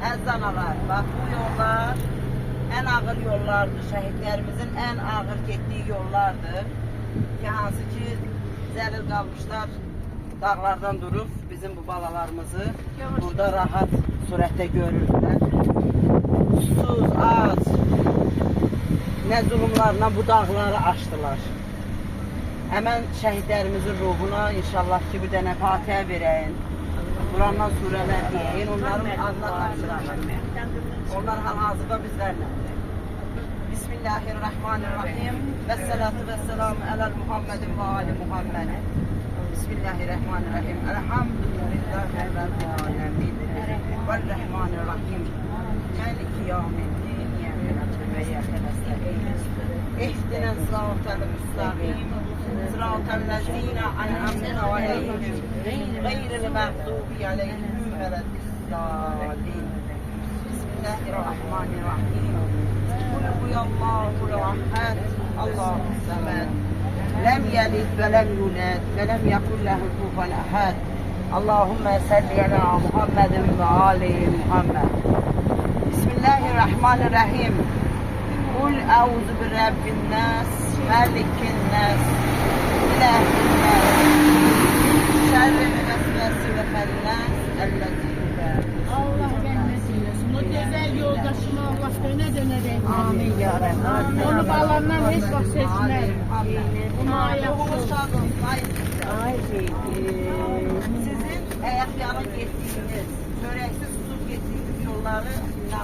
Əzzanalar, bak bu yollar en ağır yollardır. Şehitlerimizin en ağır gittiği yollardır. Ki hansı ki zəlil qalmışlar dağlardan durup bizim bu balalarımızı burada rahat surette görürdülər. Susuz, aç, ne zulümlarla bu dağları aştılar. Hemen şehitlerimizin ruhuna inşallah ki bir dənə Fatihə verəyin. Kur'an'dan sureler deyin. Onların adına karşılaşın. Onlar hal-hazırda bizlerledir. Bismillahirrahmanirrahim. Vessalatu vesselamu ala Muhammedin ve ali Muhammed. Bismillahirrahmanirrahim. Elhamdülillahi rabbil alemin. Ve'rrahmanirrahim. Maliki yevmiddin. İyyâke na'budu ve iyyâke nestaîn. İhdina sıratal müstakîm. Sıratal lezîne en'amte aleyhim. Gayril mağdûbi aleyhim veleddâllîn. Bismillahirrahmanirrahim. Kul huyallâhul ahad. Allahu samed. Lem yelid ve lem yulad ve lem yekun lehu kufuven ahad. Allahümme salli ala Muhammedin ve ali Muhammed. Bismillahirrahmanirrahim. Kul euzu bi rabbin nas, malikin nas, ilahin nas, şerril vesvesi ve fellas, ellezî Allah rahmet eylesin. O güzel yoldaşıma Allah döne döne rahmet. Amin ya Rabbi. Onu bağlandan hiç bak seçmez. Onu Ruhumuz şad olsun. ayıp. Sizin ayaklarına gittiğiniz, çöreksiz tutup gittiğiniz yolları